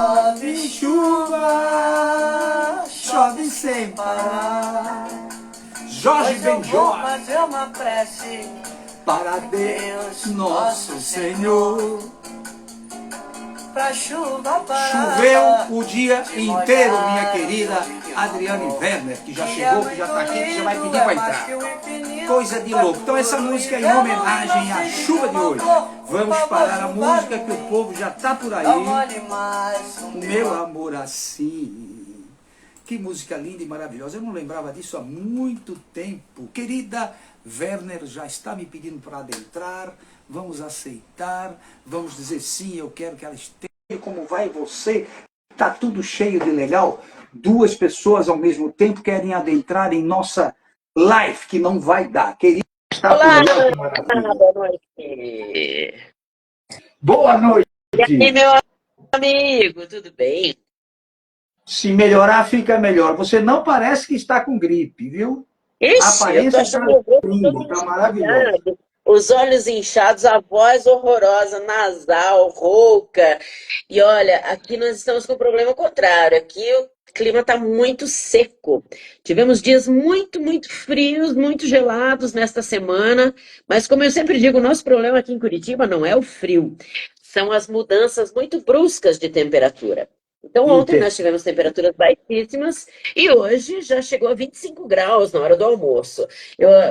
Chove chuva, chove sem parar. Jorge Ben Jorge, fazer uma prece para Deus nosso Senhor. pra chuva parar. Choveu o dia inteiro, minha querida Adriane Werner, que já chegou, que já está aqui, que já vai pedir para entrar. Coisa de louco. Então essa música é em homenagem à chuva de hoje. Vamos parar a música que o povo já está por aí. O meu amor assim. Que música linda e maravilhosa. Eu não lembrava disso há muito tempo. Querida Werner já está me pedindo para adentrar. Vamos aceitar. Vamos dizer sim, eu quero que ela esteja. Como vai você? Está tudo cheio de legal. Duas pessoas ao mesmo tempo querem adentrar em nossa live, que não vai dar. Querida, está Olá, por aí, que maravilha. boa noite. Boa noite. E aí, meu amigo, tudo bem? Se melhorar, fica melhor. Você não parece que está com gripe, viu? A Ixi, eu tô aparência está achando meu rosto linda, todo está maravilhosa. inchado, os olhos inchados, a voz horrorosa, nasal, rouca. E olha, aqui nós estamos com um problema contrário. Aqui o clima está muito seco. Tivemos dias muito frios, muito gelados nesta semana. Mas como eu sempre digo, o nosso problema aqui em Curitiba não é o frio, são as mudanças muito bruscas de temperatura. Então, ontem nós tivemos temperaturas baixíssimas e hoje já chegou a 25 graus na hora do almoço.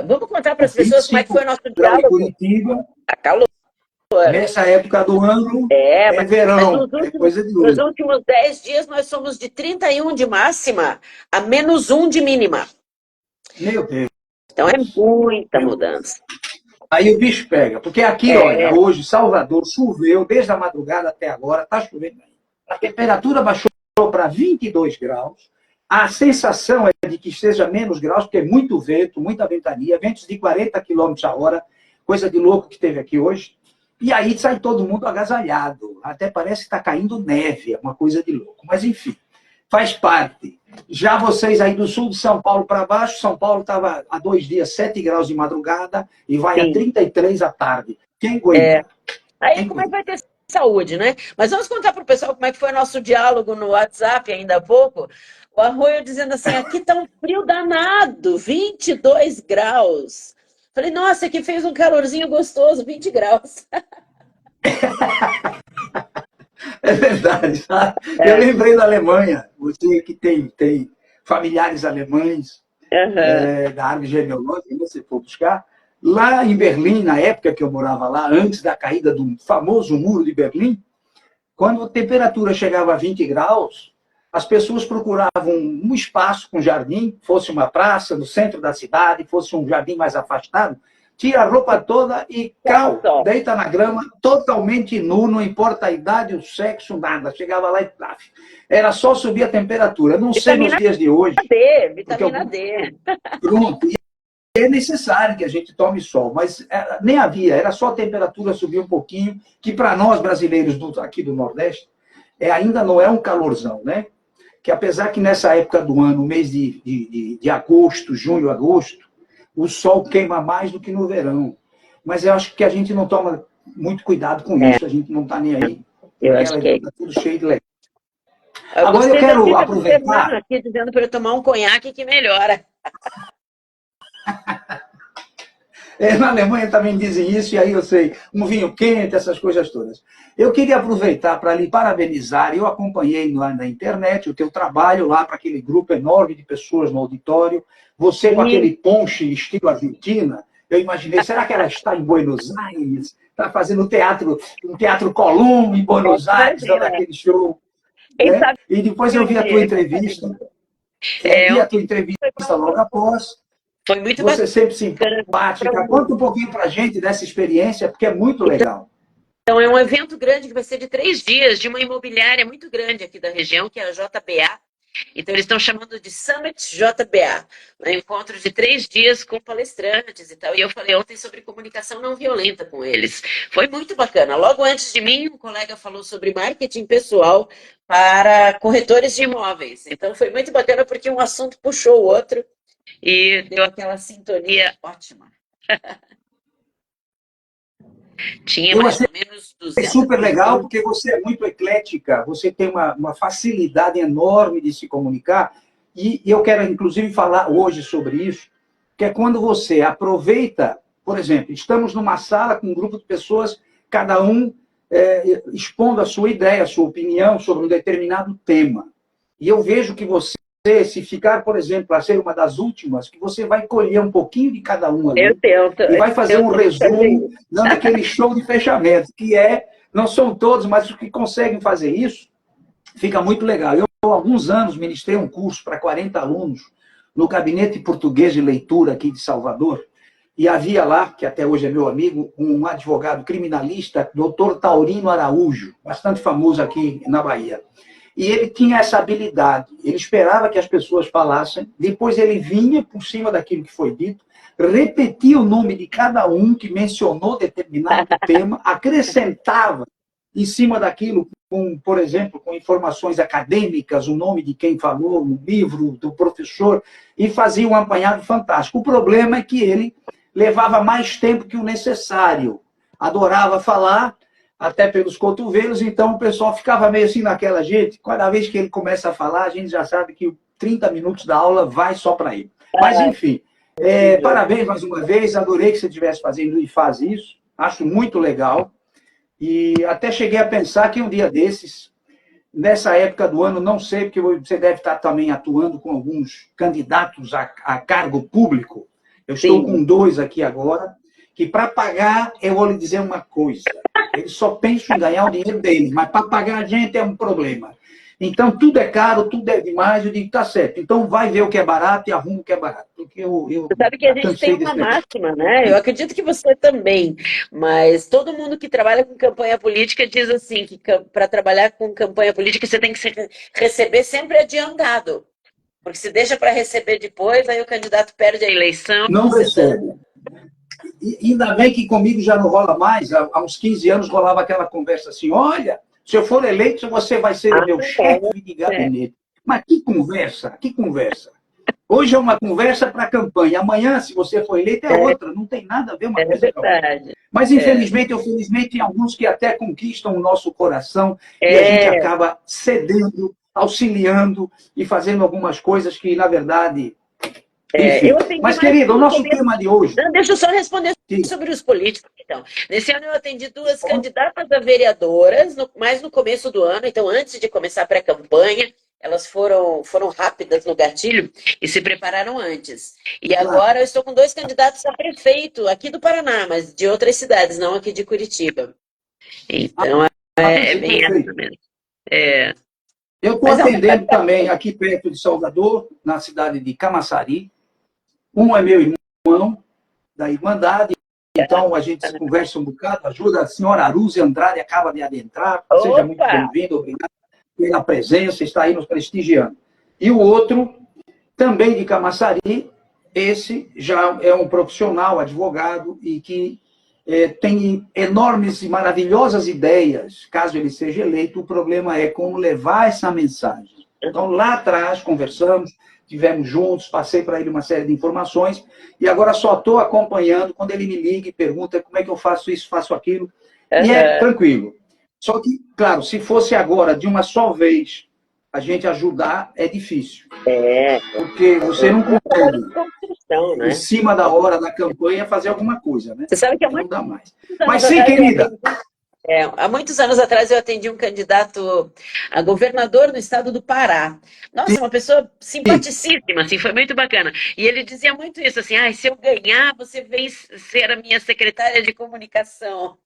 Vamos contar para as pessoas como é que foi o nosso 25 graus em diálogo? Curitiba, Tá calor. nessa época do ano, É, é mas verão, é coisa de nos louco. últimos 10 dias nós somos de 31 de máxima a -1 de mínima. Meu Deus. Então é muita Meu Deus. mudança. Aí o bicho pega, porque aqui, olha, É, hoje Salvador choveu desde a madrugada até agora, está chovendo. A temperatura baixou para 22 graus. A sensação é de que esteja menos graus, porque é muito vento, muita ventania, ventos de 40 quilômetros a hora, coisa de louco que teve aqui hoje. E aí sai todo mundo agasalhado. Até parece que está caindo neve, é uma coisa de louco. Mas, enfim, faz parte. Já vocês aí do sul de São Paulo para baixo, São Paulo estava há 2 dias 7 graus de madrugada e vai a sim. 33 à tarde. Quem É. aguenta? Aí Quem como é que aguenta? vai ter saúde, né? Mas vamos contar para o pessoal como é que foi o nosso diálogo no WhatsApp ainda há pouco. O Arroio dizendo assim, aqui tá um frio danado, 22 graus. Falei, nossa, aqui fez um calorzinho gostoso, 20 graus. É verdade. Tá? Eu É. lembrei da Alemanha. Você que tem familiares alemães, Aham. da árvore genealógica, você for buscar. Lá em Berlim, na época que eu morava lá, antes da caída do famoso muro de Berlim, quando a temperatura chegava a 20 graus, as pessoas procuravam um espaço com jardim, fosse uma praça no centro da cidade, fosse um jardim mais afastado, tira a roupa toda e cal, Só. deita na grama, totalmente nu, não importa a idade, o sexo, nada. Chegava lá e plaf. Era só subir a temperatura. Não sei nos Vitamina dias de hoje, D, porque vitamina D. pronto, é necessário que a gente tome sol, mas nem havia, era só a temperatura subir um pouquinho, que para nós brasileiros aqui do Nordeste, ainda não é um calorzão, né? Que apesar que nessa época do ano, mês de agosto, junho, agosto, o sol queima mais do que no verão. Mas eu acho que a gente não toma muito cuidado com É, isso, a gente não está nem aí, eu porque acho ela que é. está tudo cheio de leite. Eu Agora eu gostei da quero dica do aproveitar. Fernando aqui, dizendo para eu tomar um conhaque que melhora. Na Alemanha também dizem isso, e aí eu sei, um vinho quente, essas coisas todas. Eu queria aproveitar para lhe parabenizar. Eu acompanhei lá na internet o teu trabalho, lá para aquele grupo enorme de pessoas no auditório. Você com Sim. aquele ponche estilo Argentina. Eu imaginei, será que ela está em Buenos Aires? Está fazendo um teatro Columbo em Buenos Aires, dando Imagina. aquele show. Quem Né? sabe E depois eu vi a tua que entrevista. é, Vi a tua ontem entrevista logo após. foi muito Você sempre bacana. simpática. Conta um pouquinho para a gente dessa experiência, porque é muito legal. Então, é um evento grande que vai ser de 3 dias, de uma imobiliária muito grande aqui da região, que é a JBA. Então, eles estão chamando de Summit JBA, né? Encontro de 3 dias com palestrantes e tal. E eu falei ontem sobre comunicação não violenta com eles. Foi muito bacana. Logo antes de mim, um colega falou sobre marketing pessoal para corretores de imóveis. Então, foi muito bacana porque um assunto puxou o outro e deu aquela sintonia ótima. Tinha Eu mais achei ou menos 200 super legal, pessoas. porque você é muito eclética, você tem uma facilidade enorme de se comunicar, e eu quero, inclusive, falar hoje sobre isso, que é quando você aproveita, por exemplo, estamos numa sala com um grupo de pessoas, cada um expondo a sua ideia, a sua opinião sobre um determinado tema. E eu vejo que você, se ficar, por exemplo, a ser uma das últimas, que você vai colher um pouquinho de cada um Eu ali, tento, e vai fazer eu um tento fazer resumo, isso. dando aquele show de fechamento, que não são todos, mas os que conseguem fazer isso, fica muito legal. Eu, há alguns anos, ministrei um curso para 40 alunos no Gabinete Português de Leitura aqui de Salvador, e havia lá, que até hoje é meu amigo, um advogado criminalista, doutor Taurino Araújo, bastante famoso aqui na Bahia. E ele tinha essa habilidade, ele esperava que as pessoas falassem, depois ele vinha por cima daquilo que foi dito, repetia o nome de cada um que mencionou determinado tema, acrescentava em cima daquilo, por exemplo, com informações acadêmicas, o nome de quem falou, o livro do professor, e fazia um apanhado fantástico. O problema é que ele levava mais tempo que o necessário, adorava falar, até pelos cotovelos, então o pessoal ficava meio assim naquela, gente, cada vez que ele começa a falar, a gente já sabe que 30 minutos da aula vai só para ele. Mas, enfim, parabéns mais uma vez, adorei que você estivesse fazendo e faz isso, acho muito legal, e até cheguei a pensar que um dia desses, nessa época do ano, não sei, porque você deve estar também atuando com alguns candidatos a cargo público, eu estou com Sim. 2 aqui agora, que para pagar, eu vou lhe dizer uma coisa, eles só pensam em ganhar o dinheiro deles, mas para pagar a gente é um problema. Então, tudo é caro, tudo é demais, eu digo, tá certo. Então, vai ver o que é barato e arruma o que é barato. Porque eu Você sabe que a já gente tem cansei uma desse negócio. máxima, né? Eu acredito que você também, mas todo mundo que trabalha com campanha política diz assim que para trabalhar com campanha política você tem que receber sempre adiantado, porque se deixa para receber depois, aí o candidato perde a eleição e Não você dança. recebe. E ainda bem que comigo já não rola mais. Há uns 15 anos rolava aquela conversa assim, olha, se eu for eleito, você vai ser Ah, meu chefe de é, gabinete. Mas que conversa, que conversa. Hoje é uma conversa para a campanha. Amanhã, se você for eleito, é é, outra. Não tem nada a ver uma é coisa com a outra. verdade. Mas, É, infelizmente ou felizmente, tem alguns que até conquistam o nosso coração e a gente é, acaba cedendo, auxiliando e fazendo algumas coisas que, na verdade, eu enfim. atendi Mas, mais querido, o no nosso começo. tema de hoje, Não, deixa eu só responder sim, sobre os políticos, então. Nesse ano eu atendi duas candidatas a vereadoras, mais no começo do ano, então antes de começar a pré-campanha, elas foram rápidas no gatilho e se prepararam antes. E claro. agora eu estou com dois candidatos a prefeito aqui do Paraná, mas de outras cidades, não aqui de Curitiba. Então é Perfeito, bem essa perfeito. mesmo. É, Eu estou mas é uma atendendo também aqui perto de Salvador, na cidade de Camaçari. Um é meu irmão, da Irmandade, então a gente se conversa um bocado, ajuda. A senhora Aruze Andrade acaba de adentrar. Seja muito Opa! bem-vindo, obrigado pela presença, está aí nos prestigiando. E o outro, também de Camaçari, esse já é um profissional, advogado, e que tem enormes e maravilhosas ideias, caso ele seja eleito, o problema é como levar essa mensagem. Então, lá atrás, conversamos, tivemos juntos, passei para ele uma série de informações, e agora só estou acompanhando quando ele me liga e pergunta como é que eu faço isso, faço aquilo, e é Aham. tranquilo. Só que, claro, se fosse agora, de uma só vez, a gente ajudar, é difícil, É, porque você é não um trabalho de consegue, construção, em né? cima da hora da campanha, fazer alguma coisa, né? Você sabe que há Aí não muitos dá mais. Mas anos sim, atrás eu querida, atendi, há muitos anos atrás eu atendi um candidato a governador no estado do Pará. Nossa, uma pessoa simpaticíssima, assim, foi muito bacana. E ele dizia muito isso, assim, ah, se eu ganhar, você vem ser a minha secretária de comunicação.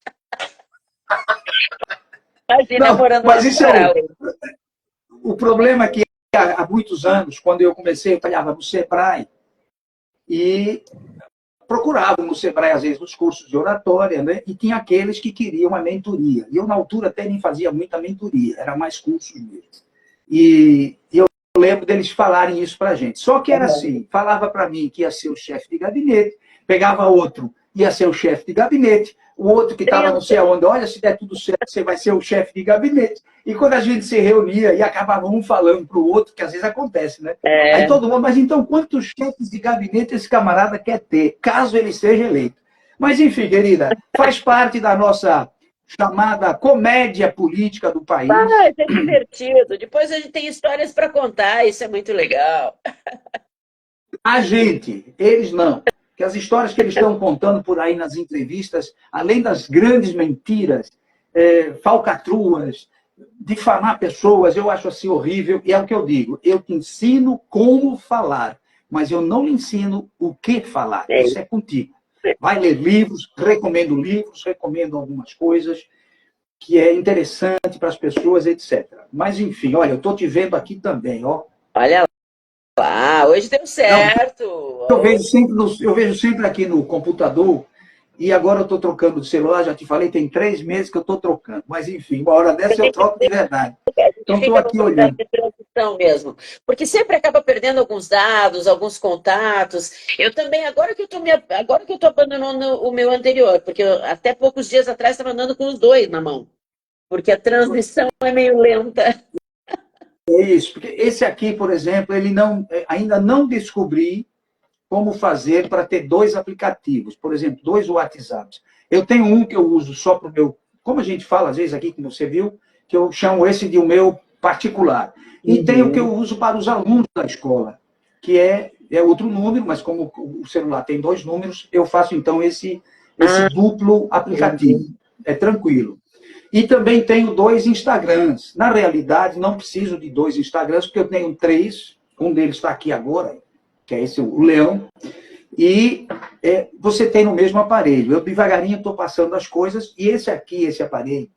Imagina, eu não, morando lá mas no isso é Pará hoje. o problema é que há muitos anos, quando eu comecei, eu trabalhava no Sebrae e procurava no Sebrae, às vezes, os cursos de oratória, né? E tinha aqueles que queriam uma mentoria. E eu, na altura, até nem fazia muita mentoria, era mais cursos mesmo. E eu lembro deles falarem isso para a gente. Só que era assim, falava para mim que ia ser o chefe de gabinete, pegava outro, ia ser o chefe de gabinete, o outro que estava não sei Pensa. aonde, olha, se der tudo certo, você vai ser o chefe de gabinete. E quando a gente se reunia e acabava um falando para o outro, que às vezes acontece, né? Aí É, todo mundo, mas então quantos chefes de gabinete esse camarada quer ter, caso ele seja eleito? Mas, enfim, querida, faz parte da nossa chamada comédia política do país. Ah, isso é divertido. Depois a gente tem histórias para contar, isso é muito legal. A gente, eles não. Que as histórias que eles estão contando por aí nas entrevistas, além das grandes mentiras, falcatruas, difamar pessoas, eu acho assim horrível. E é o que eu digo, eu te ensino como falar, mas eu não lhe ensino o que falar. É Isso é contigo. Vai ler livros, recomendo algumas coisas que é interessante para as pessoas, etc. Mas, enfim, olha, eu estou te vendo aqui também, ó. Olha lá, hoje deu Não, certo. eu vejo sempre aqui no computador, e agora eu estou trocando de celular, já te falei, tem 3 meses que eu estou trocando. Mas, enfim, uma hora dessa eu troco de verdade. A Então, gente estou fica no aqui processo olhando. de transição mesmo, porque sempre acaba perdendo alguns dados, alguns contatos. Eu também, agora que eu tô abandonando o meu anterior, porque até poucos dias atrás estava andando com os dois na mão, porque a transmissão é meio lenta. É isso, porque esse aqui, por exemplo, ele não, ainda não descobri como fazer para ter 2 aplicativos, por exemplo, 2 WhatsApps. Eu tenho um que eu uso só para o meu, como a gente fala às vezes aqui, como você viu, que eu chamo esse de o meu particular. E tem o que eu uso para os alunos da escola, que é outro número, mas como o celular tem 2 números, eu faço então esse Ah, duplo aplicativo. É tranquilo. E também tenho 2 Instagrams. Na realidade, não preciso de 2 Instagrams, porque eu tenho 3. Um deles está aqui agora, que é esse, o Leão. E você tem no mesmo aparelho. Eu devagarinho estou passando as coisas. E esse aqui, esse aparelho,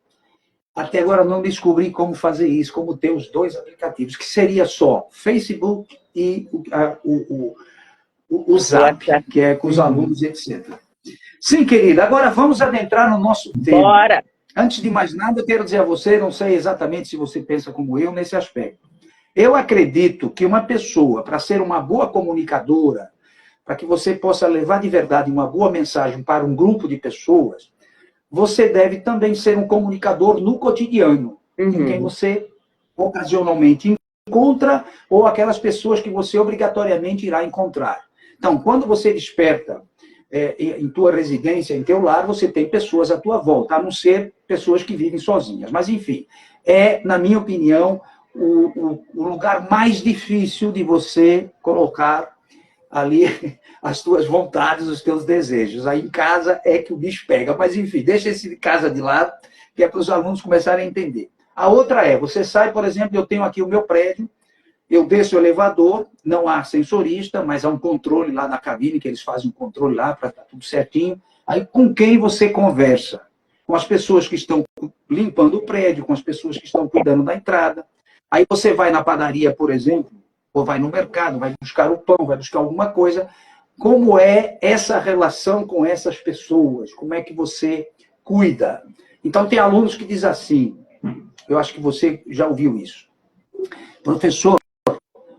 até agora não descobri como fazer isso, como ter os 2 aplicativos, que seria só Facebook e o Zap, WhatsApp. que é com os alunos, etc. Sim, querida. Agora vamos adentrar no nosso tema. Bora! Antes de mais nada, eu quero dizer a você, não sei exatamente se você pensa como eu nesse aspecto. Eu acredito que uma pessoa, para ser uma boa comunicadora, para que você possa levar de verdade uma boa mensagem para um grupo de pessoas, você deve também ser um comunicador no cotidiano, em quem você ocasionalmente encontra ou aquelas pessoas que você obrigatoriamente irá encontrar. Então, quando você desperta em tua residência, em teu lar, você tem pessoas à tua volta, a não ser pessoas que vivem sozinhas. Mas, enfim, na minha opinião, o lugar mais difícil de você colocar ali as tuas vontades, os teus desejos. Aí em casa é que o bicho pega. Mas, enfim, deixa esse de casa de lado, que é para os alunos começarem a entender. A outra você sai, por exemplo, eu tenho aqui o meu prédio, eu desço o elevador, não há sensorista, mas há um controle lá na cabine, que eles fazem um controle lá para estar tudo certinho. Aí, com quem você conversa? Com as pessoas que estão limpando o prédio, com as pessoas que estão cuidando da entrada. Aí você vai na padaria, por exemplo, ou vai no mercado, vai buscar o pão, vai buscar alguma coisa. Como é essa relação com essas pessoas? Como é que você cuida? Então, tem alunos que dizem assim, eu acho que você já ouviu isso. Professor,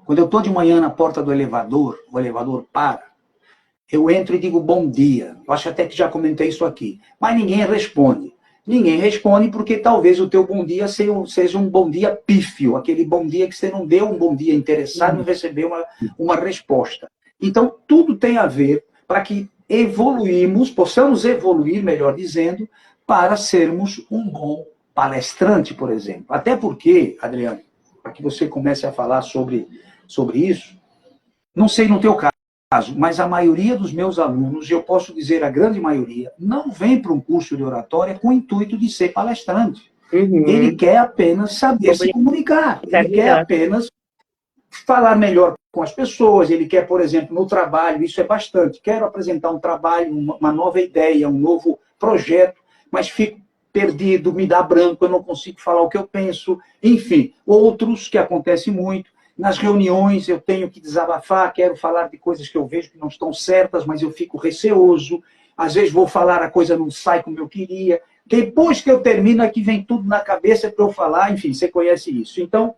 quando eu estou de manhã na porta do elevador, o elevador para, eu entro e digo bom dia. Eu acho até que já comentei isso aqui. Mas ninguém responde. Ninguém responde porque talvez o teu bom dia seja um bom dia pífio, aquele bom dia que você não deu um bom dia interessado em receber uma resposta. Então, tudo tem a ver para que possamos evoluir, melhor dizendo, para sermos um bom palestrante, por exemplo. Até porque, Adriano, para que você comece a falar sobre isso, não sei no teu caso, mas a maioria dos meus alunos, eu posso dizer a grande maioria, não vem para um curso de oratória com o intuito de ser palestrante. Ele quer apenas saber se comunicar. Ele quer apenas falar melhor com as pessoas. Ele quer, por exemplo, no trabalho, isso é bastante. Quero apresentar um trabalho, uma nova ideia, um novo projeto, mas fico perdido, me dá branco, eu não consigo falar o que eu penso. Enfim, outros que acontece muito. Nas reuniões eu tenho que desabafar, quero falar de coisas que eu vejo que não estão certas, mas eu fico receoso. Às vezes vou falar, a coisa não sai como eu queria. Depois que eu termino, aqui vem tudo na cabeça para eu falar. Enfim, você conhece isso. Então,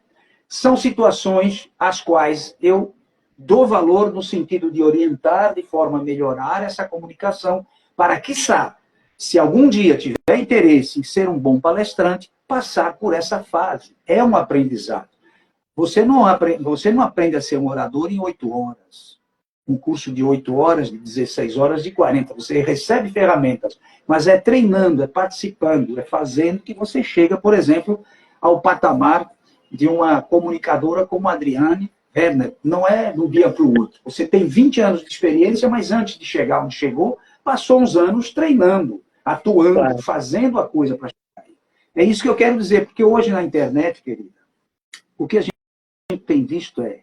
são situações às quais eu dou valor no sentido de orientar de forma a melhorar essa comunicação para, quiçá, se algum dia tiver interesse em ser um bom palestrante, passar por essa fase. É um aprendizado. Você não aprende a ser um orador em 8 horas. um curso de 8 horas, de 16 horas, de 40. Você recebe ferramentas, mas é treinando, é participando, é fazendo que você chega, por exemplo, ao patamar de uma comunicadora como a Adriane Werner. Não é de um dia para o outro. Você tem 20 anos de experiência, mas antes de chegar onde chegou, passou uns anos treinando, atuando, Claro. fazendo a coisa para chegar aí. É isso que eu quero dizer, porque hoje na internet, querida, o que a gente tem visto é: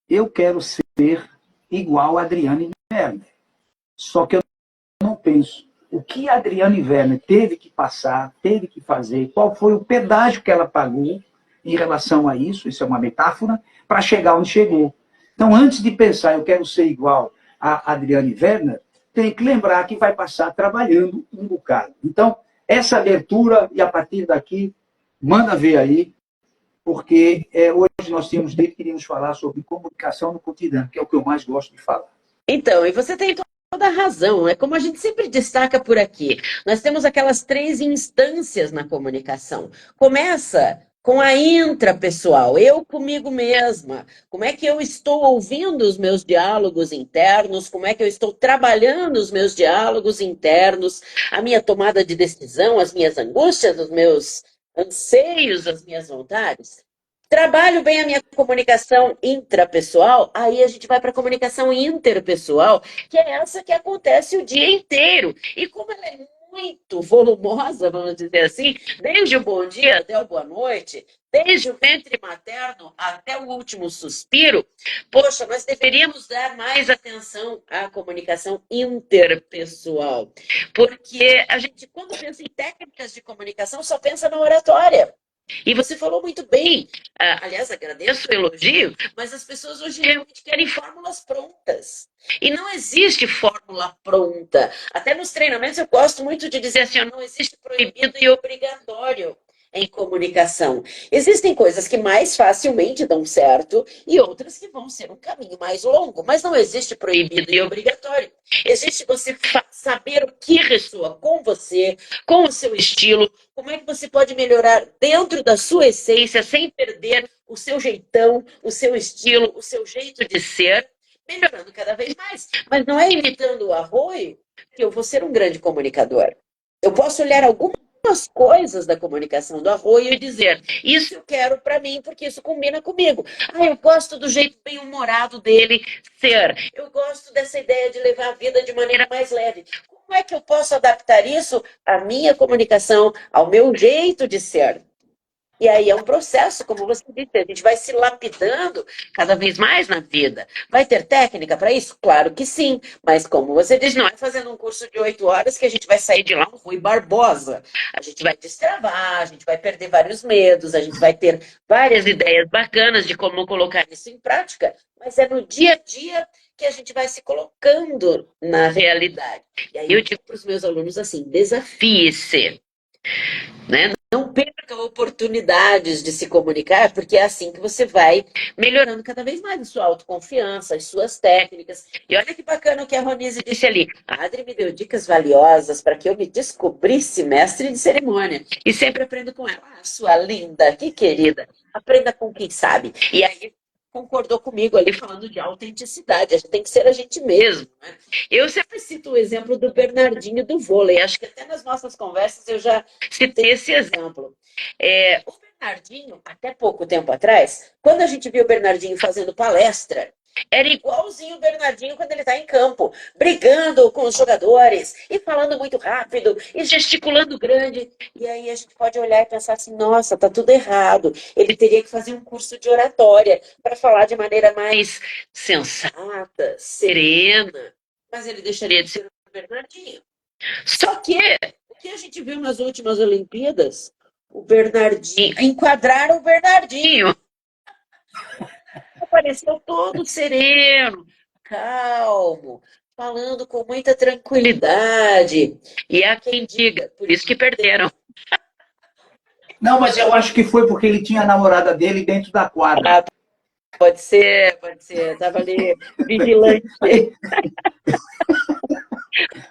eu quero ser igual a Adriane Werner. Só que eu não penso o que a Adriane Werner teve que passar, teve que fazer, qual foi o pedágio que ela pagou em relação a isso é uma metáfora, para chegar onde chegou. Então, antes de pensar, eu quero ser igual a Adriane Werner, tem que lembrar que vai passar trabalhando um bocado. Então, essa abertura, e a partir daqui, manda ver aí, porque hoje nós tínhamos dito que iríamos falar sobre comunicação no cotidiano, que é o que eu mais gosto de falar. Então, e você tem toda a razão, é como a gente sempre destaca por aqui. Nós temos aquelas 3 instâncias na comunicação. Começa com a intrapessoal, eu comigo mesma. Como é que eu estou ouvindo os meus diálogos internos? Como é que eu estou trabalhando os meus diálogos internos? A minha tomada de decisão, as minhas angústias, os meus anseios, as minhas vontades? Trabalho bem a minha comunicação intrapessoal, aí a gente vai para a comunicação interpessoal, que é essa que acontece o dia inteiro. E como ela é muito volumosa, vamos dizer assim, desde o bom dia até o boa noite, desde o ventre materno até o último suspiro, poxa, nós deveríamos dar mais atenção à comunicação interpessoal. Porque a gente, quando pensa em técnicas de comunicação, só pensa na oratória. E você falou muito bem, aliás, agradeço o elogio, mas as pessoas hoje realmente querem fórmulas prontas. E não existe fórmula pronta. Até nos treinamentos eu gosto muito de dizer assim, ó, não existe proibido e obrigatório em comunicação. Existem coisas que mais facilmente dão certo e outras que vão ser um caminho mais longo, mas não existe proibido e obrigatório. Existe você saber o que ressoa com você, com o seu estilo, como é que você pode melhorar dentro da sua essência, sem perder o seu jeitão, o seu estilo, o seu jeito de ser, melhorando cada vez mais. Mas não é imitando o Arroio que eu vou ser um grande comunicador. Eu posso olhar algumas coisas da comunicação do Arroio e dizer, isso eu quero para mim, porque isso combina comigo. Eu gosto do jeito bem-humorado dele ser. Eu gosto dessa ideia de levar a vida de maneira mais leve. Como é que eu posso adaptar isso à minha comunicação, ao meu jeito de ser? E aí é um processo, como você disse, a gente vai se lapidando cada vez mais na vida. Vai ter técnica para isso? Claro que sim. Mas como você diz, não é fazendo um curso de 8 horas que a gente vai sair de lá um Rui Barbosa. A gente vai destravar, a gente vai perder vários medos, a gente vai ter várias ideias bacanas de como colocar isso em prática, mas é no dia a dia que a gente vai se colocando na realidade. E aí eu digo para os meus alunos assim, desafie-se. Né? Não perca oportunidades de se comunicar, porque é assim que você vai melhorando cada vez mais a sua autoconfiança, as suas técnicas. E olha que bacana o que a Ronise disse ali. A Adri me deu dicas valiosas para que eu me descobrisse mestre de cerimônia. E sempre aprendo com ela. Sua linda, que querida. Aprenda com quem sabe. E aí concordou comigo ali falando de autenticidade. A gente tem que ser a gente mesmo. Né? Eu sempre cito o exemplo do Bernardinho do vôlei. Acho que até nas nossas conversas eu já citei esse exemplo. O Bernardinho, até pouco tempo atrás, quando a gente viu o Bernardinho fazendo palestra, era igualzinho o Bernardinho quando ele está em campo, brigando com os jogadores, e falando muito rápido, e gesticulando grande. E aí a gente pode olhar e pensar assim, nossa, tá tudo errado. Ele teria que fazer um curso de oratória para falar de maneira mais sensata, serena. Mas ele deixaria de ser o Bernardinho. Só que o que a gente viu nas últimas Olimpíadas, o Bernardinho, enquadraram o Bernardinho. Apareceu todo sereno, calmo, falando com muita tranquilidade. E há quem diga, por isso que perderam. Não, mas eu acho que foi porque ele tinha a namorada dele dentro da quadra. Pode ser. Estava ali vigilante.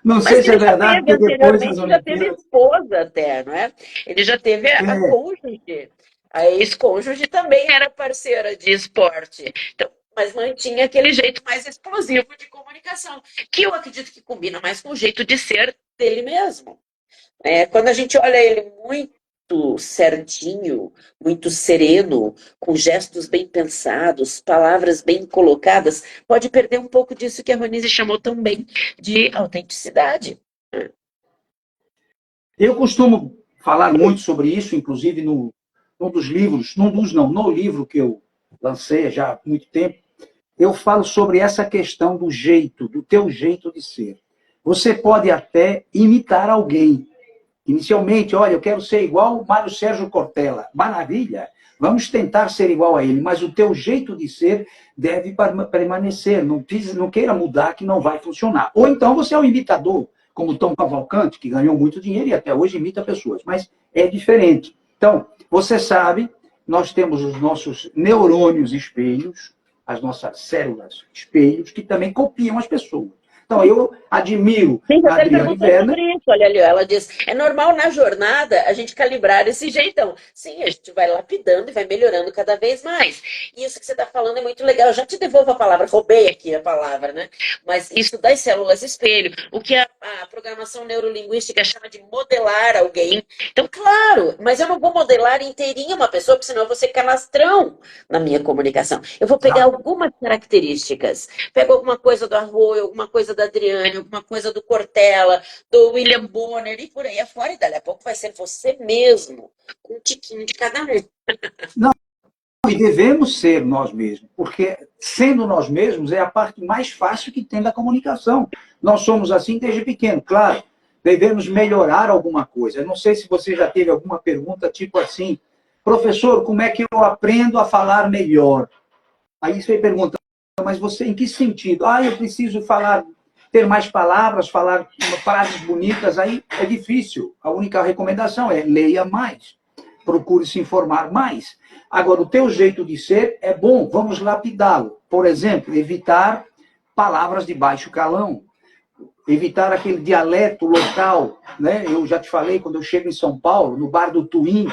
Não sei se é verdade, porque depois das já teve Olimpíadas... esposa até, não é? Ele já teve a cônjuge. A ex-cônjuge também era parceira de esporte. Então, mas mantinha aquele jeito mais explosivo de comunicação, que eu acredito que combina mais com o jeito de ser dele mesmo. Quando a gente olha ele muito certinho, muito sereno, com gestos bem pensados, palavras bem colocadas, pode perder um pouco disso que a Ronise chamou tão bem de autenticidade. Eu costumo falar muito sobre isso, inclusive num dos livros, no livro que eu lancei já há muito tempo, eu falo sobre essa questão do jeito, do teu jeito de ser. Você pode até imitar alguém. Inicialmente, olha, eu quero ser igual o Mário Sérgio Cortella. Maravilha! Vamos tentar ser igual a ele, mas o teu jeito de ser deve permanecer. Não queira mudar, que não vai funcionar. Ou então você é um imitador, como Tom Cavalcante, que ganhou muito dinheiro e até hoje imita pessoas, mas é diferente. Então, você sabe, nós temos os nossos neurônios espelhos, as nossas células espelhos, que também copiam as pessoas. Então, eu admiro a Adriane Werner. Sobre isso. Olha ali, ela diz, é normal na jornada a gente calibrar esse jeitão. Sim, a gente vai lapidando e vai melhorando cada vez mais. E isso que você está falando é muito legal. Eu já te devolvo a palavra, roubei aqui a palavra, né? Mas isso das células espelho, o que a programação neurolinguística chama de modelar alguém. Então, claro, mas eu não vou modelar inteirinha uma pessoa, porque senão eu vou ser canastrão na minha comunicação. Eu vou pegar algumas características. Pego alguma coisa do Arroio, alguma coisa da Adriane, alguma coisa do Cortella, do William Bonner e por aí afora, e dali a pouco vai ser você mesmo, com um tiquinho de cada um. Não, e devemos ser nós mesmos, porque sendo nós mesmos é a parte mais fácil que tem da comunicação. Nós somos assim desde pequeno, claro, devemos melhorar alguma coisa. Eu não sei se você já teve alguma pergunta tipo assim, professor, como é que eu aprendo a falar melhor? Aí você pergunta, mas você em que sentido? Eu preciso ter mais palavras, falar frases bonitas, aí é difícil. A única recomendação é leia mais, procure se informar mais. Agora, o teu jeito de ser é bom, vamos lapidá-lo. Por exemplo, evitar palavras de baixo calão, evitar aquele dialeto local, né? Eu já te falei, quando eu chego em São Paulo, no bar do Twin,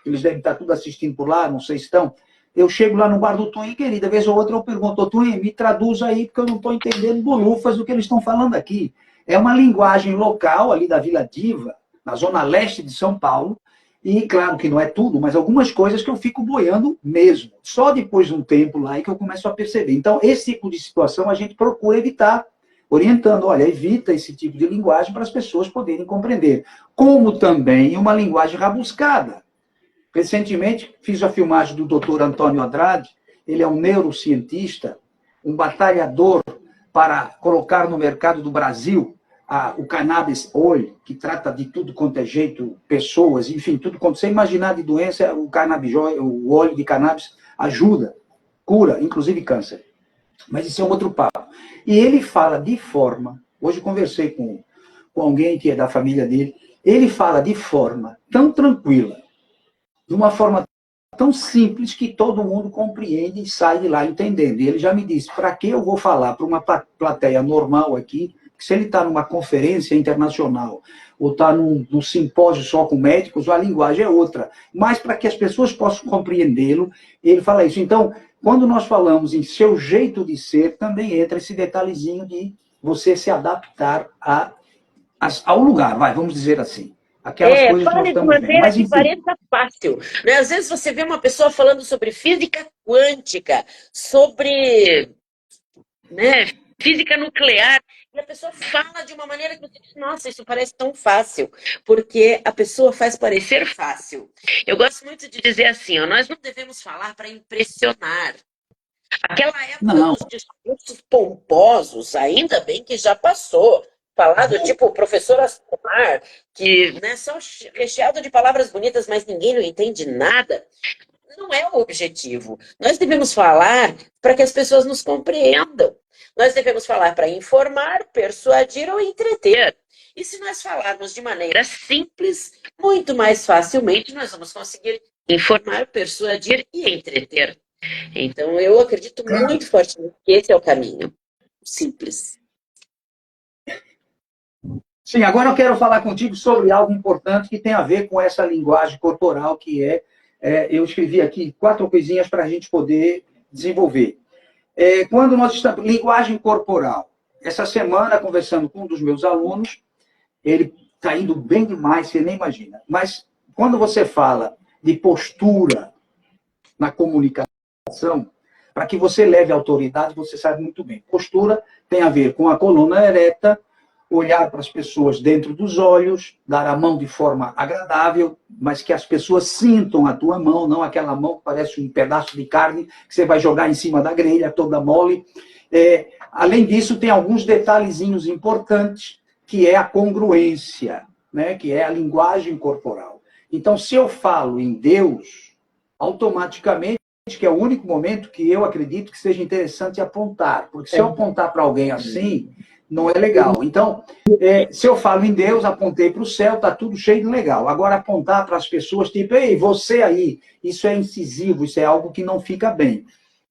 eles devem estar tudo assistindo por lá, não sei se estão. Eu chego lá no bar do Twin, querida, vez ou outra eu pergunto, Twin, me traduz aí, porque eu não estou entendendo bolufas do que eles estão falando aqui. É uma linguagem local, ali da Vila Diva, na zona leste de São Paulo, e claro que não é tudo, mas algumas coisas que eu fico boiando mesmo. Só depois de um tempo lá é que eu começo a perceber. Então, esse tipo de situação a gente procura evitar, orientando, olha, evita esse tipo de linguagem para as pessoas poderem compreender. Como também uma linguagem rabuscada. Recentemente, fiz a filmagem do Dr. Antônio Andrade, ele é um neurocientista, um batalhador para colocar no mercado do Brasil o cannabis oil, que trata de tudo quanto é jeito, pessoas, enfim, tudo quanto você imaginar de doença, o cannabis oil, o óleo de cannabis ajuda, cura, inclusive câncer. Mas isso é um outro papo. E ele fala de forma, hoje conversei com alguém que é da família dele, ele fala de forma tão tranquila, de uma forma tão simples que todo mundo compreende e sai de lá entendendo. E ele já me disse, para que eu vou falar para uma plateia normal aqui, que se ele está numa conferência internacional ou está num simpósio só com médicos, a linguagem é outra. Mas para que as pessoas possam compreendê-lo, ele fala isso. Então, quando nós falamos em seu jeito de ser, também entra esse detalhezinho de você se adaptar ao lugar, vamos dizer assim. Aquelas coisas que nós Fale de estamos vendo. maneira Mas, que enfim, pareça fácil. Né? Às vezes você vê uma pessoa falando sobre física quântica, sobre física nuclear, e a pessoa fala de uma maneira que você diz, nossa, isso parece tão fácil, porque a pessoa faz parecer fácil. Eu gosto muito de dizer assim, nós não devemos falar para impressionar. Aquela época não. dos discursos pomposos, ainda bem que já passou. Falar do tipo o professor Astomar, que só recheado de palavras bonitas, mas ninguém não entende nada, não é o objetivo. Nós devemos falar para que as pessoas nos compreendam. Nós devemos falar para informar, persuadir ou entreter. E se nós falarmos de maneira simples, muito mais facilmente nós vamos conseguir informar, persuadir e entreter. Então, eu acredito muito fortemente que esse é o caminho. Simples. Sim, agora eu quero falar contigo sobre algo importante que tem a ver com essa linguagem corporal que eu escrevi aqui 4 coisinhas para a gente poder desenvolver. Quando nós estamos... Linguagem corporal. Essa semana, conversando com um dos meus alunos, ele está indo bem demais, você nem imagina. Mas quando você fala de postura na comunicação, para que você leve autoridade, você sabe muito bem. Postura tem a ver com a coluna ereta, olhar para as pessoas dentro dos olhos, dar a mão de forma agradável, mas que as pessoas sintam a tua mão, não aquela mão que parece um pedaço de carne que você vai jogar em cima da grelha, toda mole. Além disso, tem alguns detalhezinhos importantes, que é a congruência, né? Que é a linguagem corporal. Então, se eu falo em Deus, automaticamente, que é o único momento que eu acredito que seja interessante apontar, porque se eu apontar para alguém assim, não é legal. Então, se eu falo em Deus, apontei para o céu, está tudo cheio de legal. Agora, apontar para as pessoas, tipo, ei, você aí, isso é incisivo, isso é algo que não fica bem.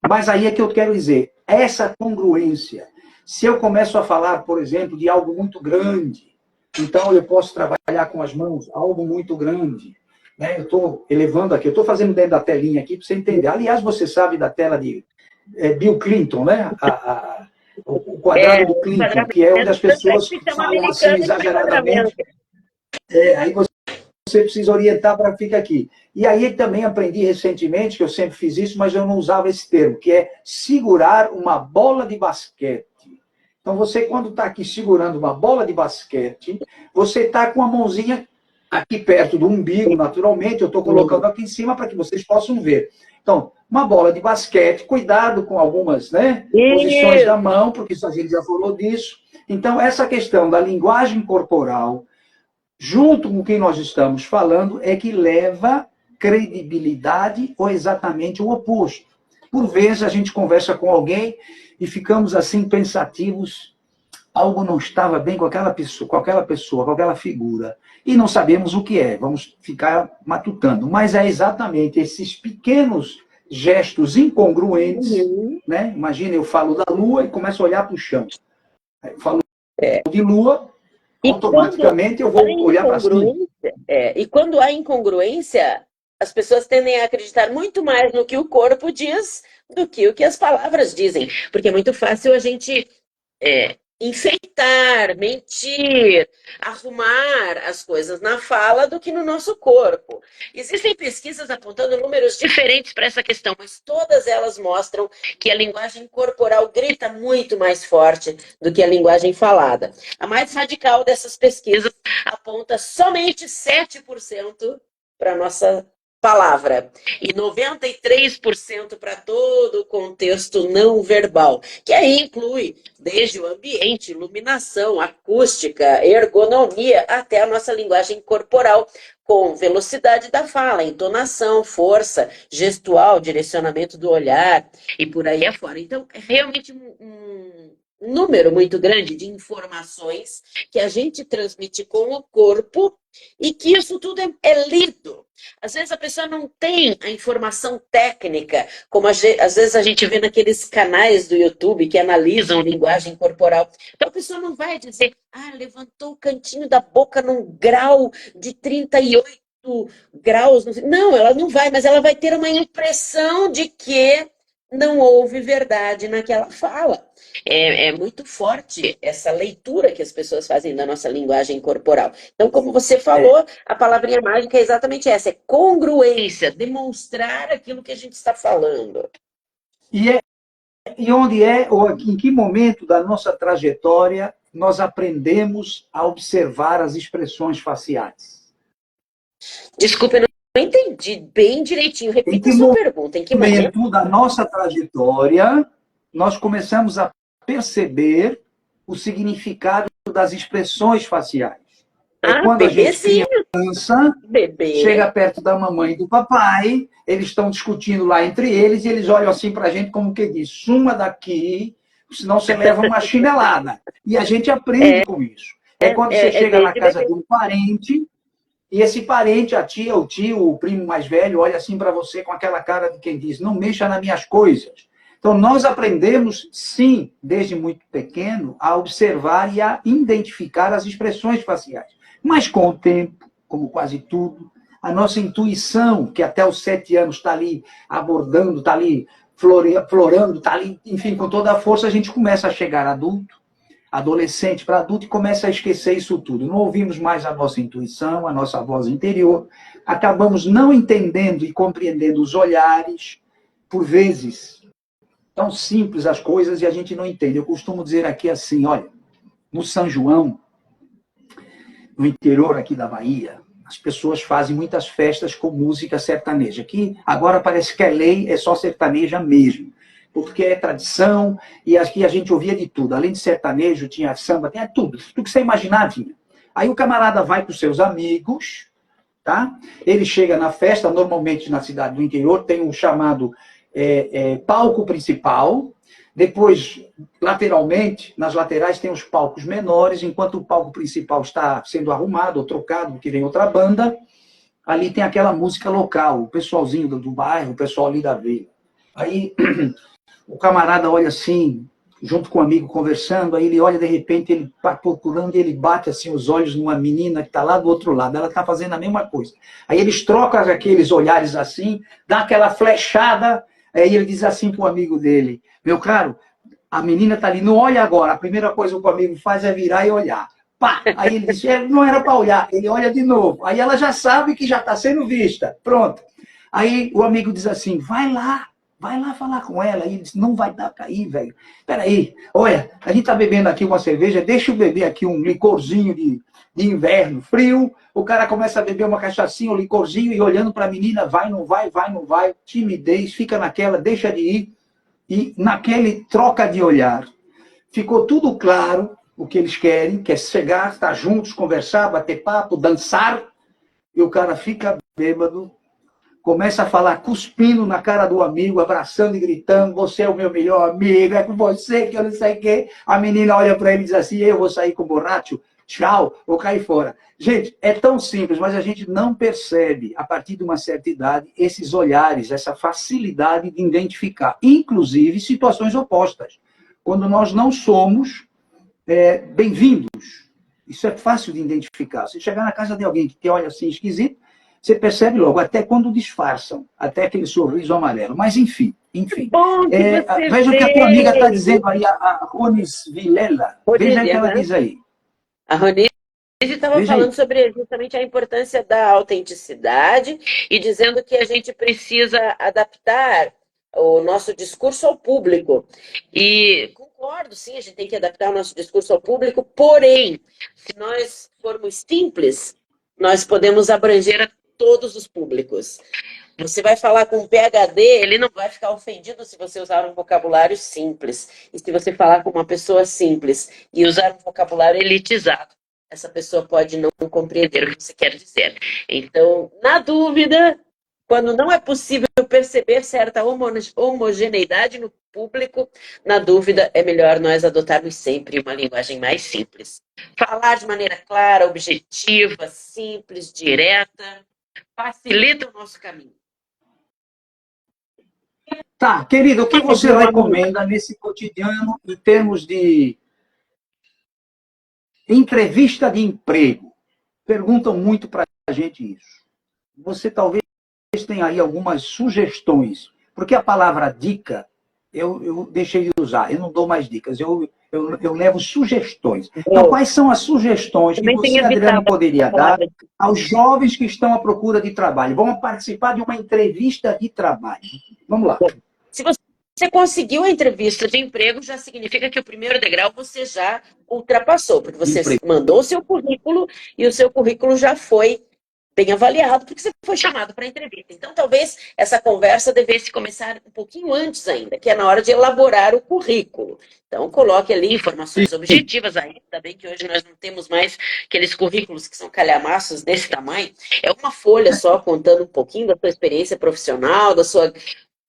Mas aí é que eu quero dizer, essa congruência, se eu começo a falar, por exemplo, de algo muito grande, então eu posso trabalhar com as mãos, algo muito grande, né? Eu estou elevando aqui, eu estou fazendo dentro da telinha aqui para você entender. Aliás, você sabe da tela de Bill Clinton, né? O quadrado do Clinton, que é onde as pessoas falam assim exageradamente. Aí você precisa orientar para que fique aqui. E aí também aprendi recentemente, que eu sempre fiz isso, mas eu não usava esse termo, que é segurar uma bola de basquete. Então você, quando está aqui segurando uma bola de basquete, você está com a mãozinha aqui perto do umbigo, naturalmente, eu estou colocando aqui em cima para que vocês possam ver. Então, uma bola de basquete, cuidado com algumas, né, posições da mão, porque isso a gente já falou disso. Então, essa questão da linguagem corporal, junto com o que nós estamos falando, é que leva credibilidade ou exatamente o oposto. Por vezes, a gente conversa com alguém e ficamos assim pensativos, algo não estava bem com aquela pessoa, com aquela figura. E não sabemos o que é, vamos ficar matutando. Mas é exatamente esses pequenos gestos incongruentes, né? Imagina, eu falo da lua e começo a olhar para o chão. Eu falo de lua, automaticamente eu vou olhar para cima. E quando há incongruência, as pessoas tendem a acreditar muito mais no que o corpo diz do que o que as palavras dizem. Porque é muito fácil a gente enfeitar, mentir, arrumar as coisas na fala do que no nosso corpo. Existem pesquisas apontando números diferentes para essa questão, mas todas elas mostram que a linguagem corporal grita muito mais forte do que a linguagem falada. A mais radical dessas pesquisas aponta somente 7% para a nossa palavra e 93% para todo o contexto não verbal, que aí inclui desde o ambiente, iluminação, acústica, ergonomia, até a nossa linguagem corporal, com velocidade da fala, entonação, força, gestual, direcionamento do olhar e por aí afora. Então, é realmente um número muito grande de informações que a gente transmite com o corpo e que isso tudo é lido. Às vezes a pessoa não tem a informação técnica, como às vezes a gente vê naqueles canais do YouTube que analisam linguagem corporal. Então a pessoa não vai dizer, levantou o cantinho da boca num grau de 38 graus. Não, ela não vai, mas ela vai ter uma impressão de que não houve verdade naquela fala. É muito forte essa leitura que as pessoas fazem da nossa linguagem corporal. Então, como você falou, a palavrinha mágica é exatamente essa, é congruência, demonstrar aquilo que a gente está falando. E onde ou em que momento da nossa trajetória nós aprendemos a observar as expressões faciais? Desculpa, eu não entendi bem direitinho. Repita a sua pergunta. Em que momento da nossa trajetória nós começamos a perceber o significado das expressões faciais? Quando a gente criança chega perto da mamãe e do papai, eles estão discutindo lá entre eles e eles olham assim para a gente como que diz, suma daqui, senão você leva uma chinelada. E a gente aprende com isso. Quando você chega na casa de um parente e esse parente, a tia, o tio, o primo mais velho, olha assim para você com aquela cara de quem diz, não mexa nas minhas coisas. Então, nós aprendemos, sim, desde muito pequeno, a observar e a identificar as expressões faciais. Mas, com o tempo, como quase tudo, a nossa intuição, que até os 7 anos está ali abordando, está ali florando, tá ali, enfim, com toda a força, a gente começa a chegar adulto, adolescente para adulto, e começa a esquecer isso tudo. Não ouvimos mais a nossa intuição, a nossa voz interior, acabamos não entendendo e compreendendo os olhares, por vezes, tão simples as coisas e a gente não entende. Eu costumo dizer aqui assim, olha, no São João, no interior aqui da Bahia, as pessoas fazem muitas festas com música sertaneja, que agora parece que é lei, é só sertaneja mesmo, porque é tradição, e aqui a gente ouvia de tudo. Além de sertanejo, tinha samba, tinha tudo que você imaginar tinha. Aí o camarada vai com seus amigos, tá? Ele chega na festa, normalmente na cidade do interior, tem um chamado palco principal, depois, lateralmente, nas laterais tem os palcos menores, enquanto o palco principal está sendo arrumado ou trocado, porque vem outra banda, ali tem aquela música local, o pessoalzinho do bairro, o pessoal ali da vila. Aí o camarada olha assim, junto com o amigo conversando, aí ele olha, de repente, ele está procurando e ele bate assim os olhos numa menina que está lá do outro lado, ela está fazendo a mesma coisa. Aí eles trocam aqueles olhares assim, dá aquela flechada, aí ele diz assim para o amigo dele, meu caro, a menina está ali, não olha agora, a primeira coisa que o amigo faz é virar e olhar. Pá! Aí ele diz, não era para olhar, ele olha de novo. Aí ela já sabe que já está sendo vista, pronto. Aí o amigo diz assim, vai lá falar com ela. Aí ele diz, não vai dar para ir, velho. Peraí, olha, a gente está bebendo aqui uma cerveja, deixa eu beber aqui um licorzinho de inverno, frio. O cara começa a beber uma cachaçinha, um licorzinho, e olhando para a menina, vai, não vai, timidez, fica naquela, deixa de ir. E naquele troca de olhar, ficou tudo claro o que eles querem, que é chegar, estar juntos, conversar, bater papo, dançar, e o cara fica bêbado, começa a falar cuspindo na cara do amigo, abraçando e gritando, você é o meu melhor amigo, é com você que eu não sei o quê. A menina olha para ele e diz assim, eu vou sair com o borracho, tchau, vou cair fora. Gente, é tão simples, mas a gente não percebe, a partir de uma certa idade, esses olhares, essa facilidade de identificar, inclusive situações opostas. Quando nós não somos bem-vindos, isso é fácil de identificar. Se chegar na casa de alguém que te olha assim esquisito, você percebe logo, até quando disfarçam, até aquele sorriso amarelo. Mas, enfim. Bom que você Veja o que a tua amiga está dizendo aí, a Ronis Vilela. Veja o que ela diz aí. A Ronise estava falando sobre justamente a importância da autenticidade e dizendo que a gente precisa adaptar o nosso discurso ao público. E concordo, sim, a gente tem que adaptar o nosso discurso ao público, porém, se nós formos simples, nós podemos abranger a todos os públicos. Você vai falar com um PhD, ele não vai ficar ofendido se você usar um vocabulário simples. E se você falar com uma pessoa simples e usar um vocabulário elitizado, essa pessoa pode não compreender o que você quer dizer. Então, na dúvida, quando não é possível perceber certa homogeneidade no público, na dúvida, é melhor nós adotarmos sempre uma linguagem mais simples. Falar de maneira clara, objetiva, simples, direta, facilita o nosso caminho. Tá, querido, o que você recomenda nesse cotidiano em termos de entrevista de emprego? Perguntam muito para a gente isso. Você talvez tenha aí algumas sugestões, porque a palavra dica eu deixei de usar, eu não dou mais dicas, eu levo sugestões. Então, quais são as sugestões que você, Adriane, poderia dar aos jovens que estão à procura de trabalho? Vão participar de uma entrevista de trabalho. Vamos lá. Se você conseguiu a entrevista de emprego, já significa que o primeiro degrau você já ultrapassou, porque você mandou o seu currículo e o seu currículo já foi bem avaliado, porque você foi chamado para a entrevista. Então, talvez essa conversa devesse começar um pouquinho antes ainda, que é na hora de elaborar o currículo. Então, coloque ali informações objetivas, ainda bem que hoje nós não temos mais aqueles currículos que são calhamaços desse tamanho. É uma folha só contando um pouquinho da sua experiência profissional, da sua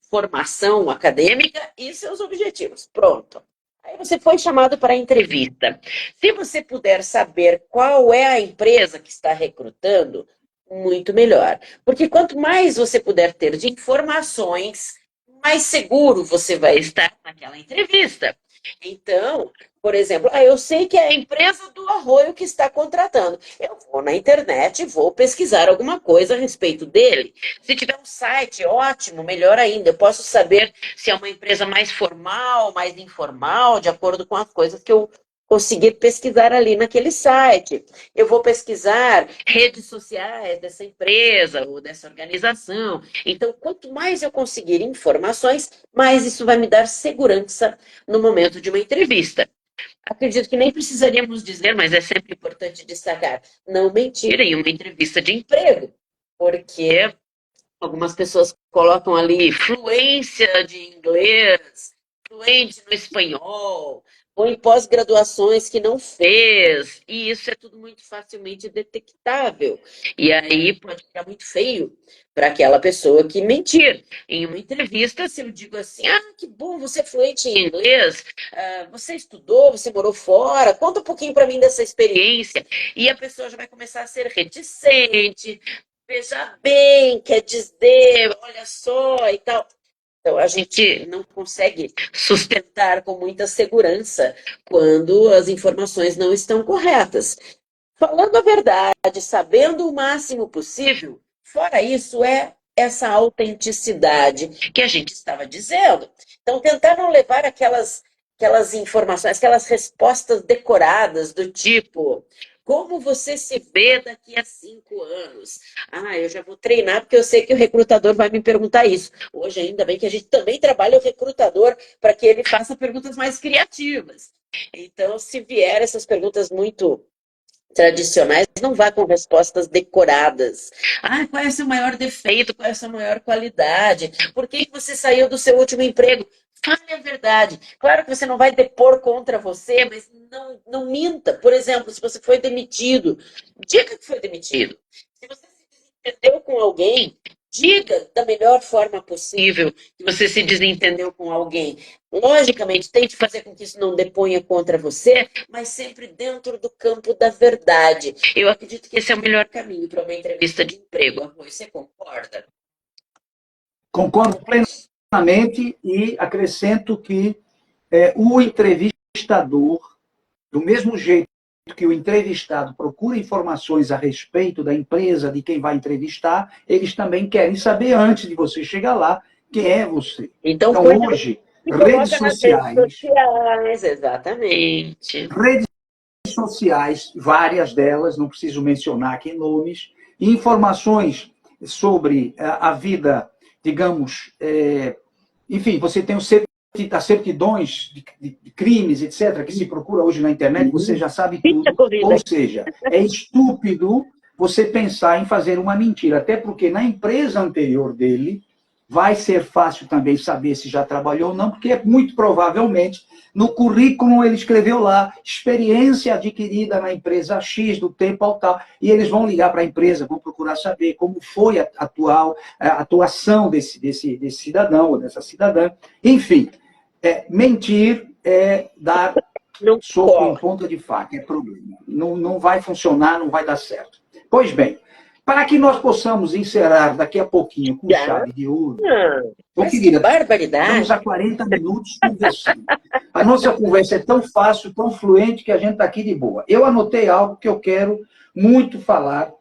formação acadêmica e seus objetivos. Pronto. Aí você foi chamado para a entrevista. Se você puder saber qual é a empresa que está recrutando, muito melhor. Porque quanto mais você puder ter de informações, mais seguro você vai estar naquela entrevista. Então, Por exemplo, eu sei que é a empresa do arroio que está contratando. Eu vou na internet e vou pesquisar alguma coisa a respeito dele. Se tiver um site, ótimo, melhor ainda. Eu posso saber se é uma empresa mais formal, mais informal, de acordo com as coisas que eu conseguir pesquisar ali naquele site. Eu vou pesquisar redes sociais dessa empresa ou dessa organização. Então, quanto mais eu conseguir informações, mais isso vai me dar segurança no momento de uma entrevista. Acredito que nem precisaríamos dizer, mas é sempre importante destacar: não mentir em uma entrevista de emprego, porque algumas pessoas colocam ali fluência de inglês, fluente no espanhol, ou em pós-graduações que não fez, e isso é tudo muito facilmente detectável. E aí pode ficar muito feio para aquela pessoa que mentir. Em uma entrevista, se eu digo assim: ah, que bom, você é fluente em inglês, você estudou, você morou fora, conta um pouquinho para mim dessa experiência. E a pessoa já vai começar a ser reticente, veja bem, quer dizer, olha só e tal. Então, a gente não consegue sustentar com muita segurança quando as informações não estão corretas. Falando a verdade, sabendo o máximo possível, fora isso, é essa autenticidade que a gente estava dizendo. Então, tentar não levar aquelas informações, aquelas respostas decoradas do tipo: como você se vê daqui a 5 anos? Ah, eu já vou treinar porque eu sei que o recrutador vai me perguntar isso. Hoje, ainda bem que a gente também trabalha o recrutador para que ele faça perguntas mais criativas. Então, se vier essas perguntas muito tradicionais, não vá com respostas decoradas. Ah, qual é o seu maior defeito? Qual é a sua maior qualidade? Por que você saiu do seu último emprego? Fale a verdade. Claro que você não vai depor contra você, mas não minta. Por exemplo, se você foi demitido, diga que foi demitido. Se você se desentendeu com alguém, diga da melhor forma possível que você se desentendeu com alguém. Logicamente, tente fazer com que isso não deponha contra você, mas sempre dentro do campo da verdade. Eu acredito que esse é o melhor caminho para uma entrevista de emprego. Arroz, você concorda? Concordo plenamente e acrescento que o entrevistador, do mesmo jeito que o entrevistado procura informações a respeito da empresa, de quem vai entrevistar, eles também querem saber, antes de você chegar lá, quem é você. Então, Então, põe hoje, e redes coloca nas redes sociais, sociais, exatamente. redes sociais, várias delas, não preciso mencionar aqui nomes, e informações sobre a vida, digamos, enfim, você tem as certidões de crimes, etc., que se procura hoje na internet, você já sabe Ficha tudo. corrida. Ou seja, é estúpido você pensar em fazer uma mentira, até porque na empresa anterior dele vai ser fácil também saber se já trabalhou ou não, porque muito provavelmente no currículo ele escreveu lá experiência adquirida na empresa X do tempo ao tal, e eles vão ligar para a empresa, vão procurar saber como foi a atuação desse cidadão ou dessa cidadã. Enfim, mentir é dar Não soco em cola. ponta de faca, é problema. Não vai funcionar, não vai dar certo. Pois bem, para que nós possamos encerrar daqui a pouquinho com Já? chave de ouro, Mas que querida, estamos barbaridade. há 40 minutos conversando. A nossa conversa é tão fácil, tão fluente, que a gente está aqui de boa. Eu anotei algo que eu quero muito falar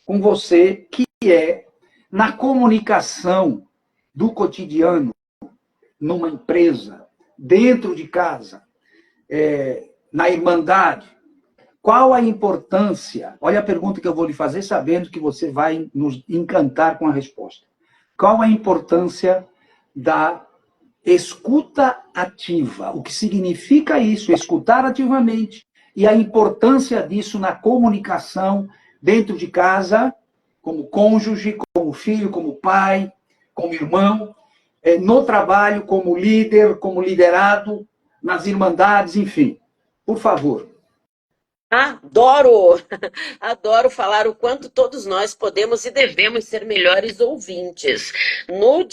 com você, que é na comunicação do cotidiano, numa empresa, dentro de casa, na irmandade. Qual a importância? Olha a pergunta que eu vou lhe fazer, sabendo que você vai nos encantar com a resposta. Qual a importância da escuta ativa? O que significa isso? Escutar ativamente. E a importância disso na comunicação dentro de casa, como cônjuge, como filho, como pai, como irmão, no trabalho, como líder, como liderado, nas irmandades, enfim. Por favor. Adoro! Adoro falar o quanto todos nós podemos e devemos ser melhores ouvintes. No